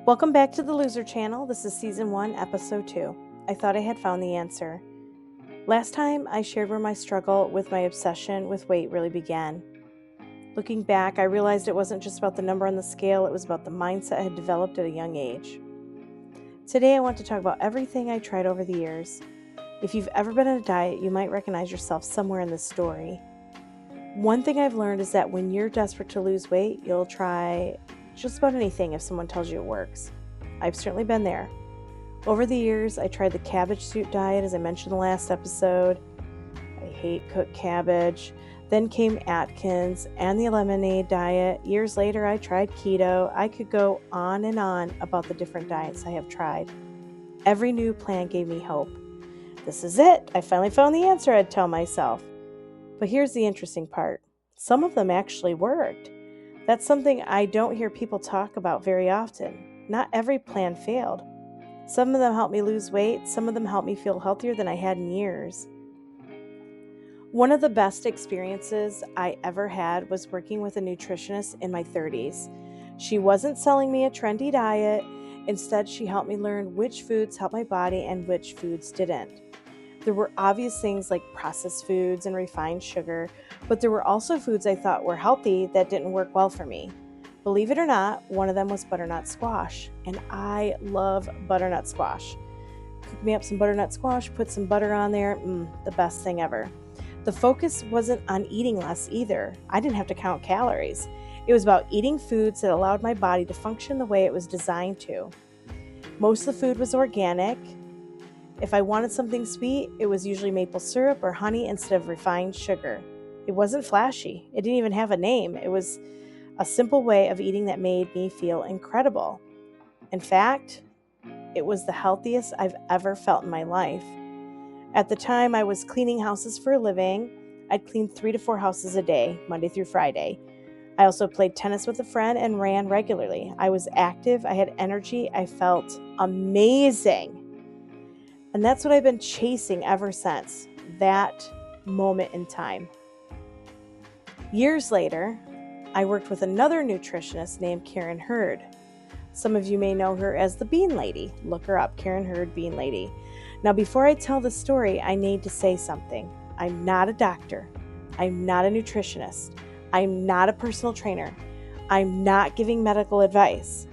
Welcome back to the Loser Channel. This is Season 1, Episode 2. I thought I had found the answer. Last time, I shared where my struggle with my obsession with weight really began. Looking back, I realized it wasn't just about the number on the scale, it was about the mindset I had developed at a young age. Today, I want to talk about everything I tried over the years. If you've ever been on a diet, you might recognize yourself somewhere in this story. One thing I've learned is that when you're desperate to lose weight, you'll try just about anything if someone tells you it works. I've certainly been there. Over the years, I tried the cabbage soup diet, as I mentioned in the last episode. I hate cooked cabbage. Then came Atkins and the lemonade diet. Years later, I tried keto. I could go on and on about the different diets I have tried. Every new plan gave me hope. This is it. I finally found the answer, I'd tell myself. But here's the interesting part. Some of them actually worked. That's something I don't hear people talk about very often. Not every plan failed. Some of them helped me lose weight. Some of them helped me feel healthier than I had in years. One of the best experiences I ever had was working with a nutritionist in my 30s. She wasn't selling me a trendy diet. Instead, she helped me learn which foods helped my body and which foods didn't. There were obvious things like processed foods and refined sugar, but there were also foods I thought were healthy that didn't work well for me. Believe it or not, one of them was butternut squash, and I love butternut squash. Cook me up some butternut squash, put some butter on there, the best thing ever. The focus wasn't on eating less either. I didn't have to count calories. It was about eating foods that allowed my body to function the way it was designed to. Most of the food was organic. If I wanted something sweet, it was usually maple syrup or honey instead of refined sugar. It wasn't flashy. It didn't even have a name. It was a simple way of eating that made me feel incredible. In fact, it was the healthiest I've ever felt in my life. At the time, I was cleaning houses for a living. I'd clean 3 to 4 houses a day, Monday through Friday. I also played tennis with a friend and ran regularly. I was active. I had energy. I felt amazing. And that's what I've been chasing ever since that moment in time. Years later, I worked with another nutritionist named Karen Hurd. Some of you may know her as the Bean Lady. Look her up, Karen Hurd, Bean Lady. Now, before I tell the story, I need to say something. I'm not a doctor. I'm not a nutritionist. I'm not a personal trainer. I'm not giving medical advice.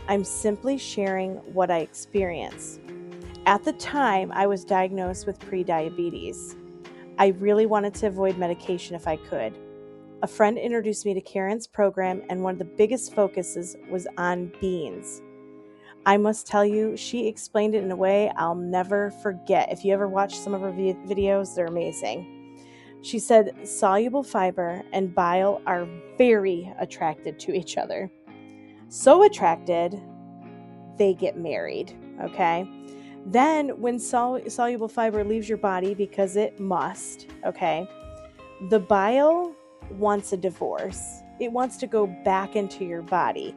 I'm simply sharing what I experienced. At the time, I was diagnosed with prediabetes. I really wanted to avoid medication if I could. A friend introduced me to Karen's program, and one of the biggest focuses was on beans. I must tell you, she explained it in a way I'll never forget. If you ever watch some of her videos, they're amazing. She said soluble fiber and bile are very attracted to each other. So attracted, they get married, okay? Then when soluble fiber leaves your body, because it must, okay, the bile wants a divorce. It wants to go back into your body.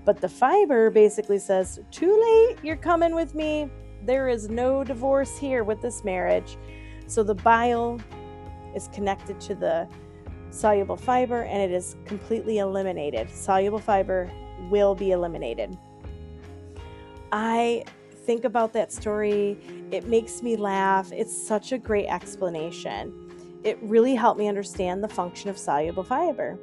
But the fiber basically says, too late, you're coming with me. There is no divorce here with this marriage. So the bile is connected to the soluble fiber, and it is completely eliminated. Soluble fiber will be eliminated. I think about that story. It makes me laugh. It's such a great explanation. It really helped me understand the function of soluble fiber.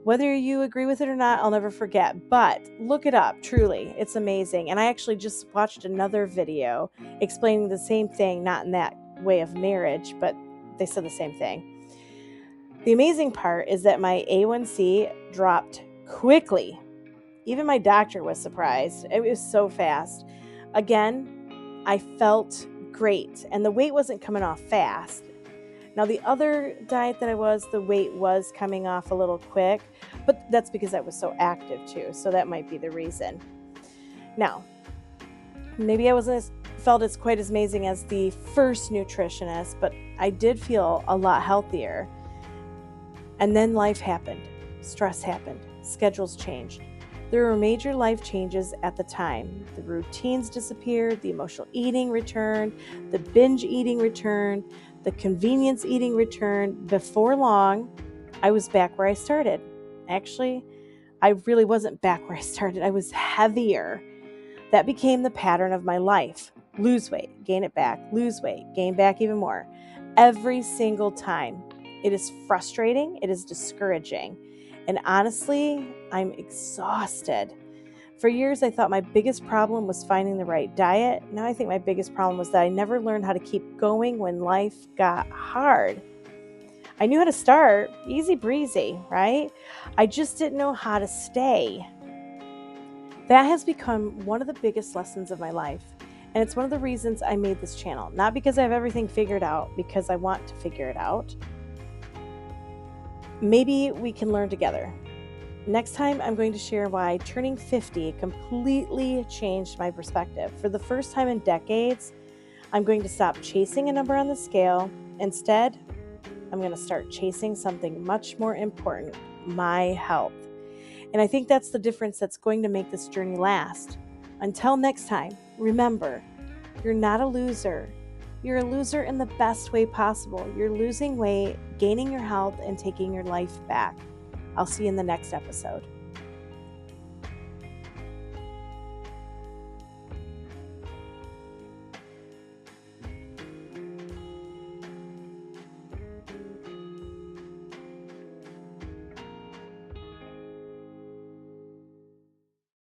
Whether you agree with it or not, I'll never forget, but look it up. Truly, it's amazing. And I actually just watched another video explaining the same thing, not in that way of marriage, but they said the same thing. The amazing part is that my A1C dropped quickly. Even my doctor was surprised. It was so fast. Again, I felt great, and the weight wasn't coming off fast. Now, the other diet that the weight was coming off a little quick, but that's because I was so active too, so that might be the reason. Now, maybe I wasn't felt as quite as amazing as the first nutritionist, but I did feel a lot healthier. And then life happened. Stress happened. Schedules changed. There were major life changes at the time. The routines disappeared, the emotional eating returned, the binge eating returned, the convenience eating returned. Before long, I was back where I started. Actually, I really wasn't back where I started. I was heavier. That became the pattern of my life. Lose weight, gain it back, lose weight, gain back even more. Every single time. It is frustrating. It is discouraging. And honestly, I'm exhausted. For years, I thought my biggest problem was finding the right diet. Now I think my biggest problem was that I never learned how to keep going when life got hard. I knew how to start, easy breezy, right? I just didn't know how to stay. That has become one of the biggest lessons of my life. And it's one of the reasons I made this channel. Not because I have everything figured out, because I want to figure it out. Maybe we can learn together. Next time, I'm going to share why turning 50 completely changed my perspective. For the first time in decades, I'm going to stop chasing a number on the scale. Instead, I'm going to start chasing something much more important, my health. And I think that's the difference that's going to make this journey last. Until next time, remember, you're not a loser. You're a loser in the best way possible. You're losing weight, gaining your health, and taking your life back. I'll see you in the next episode.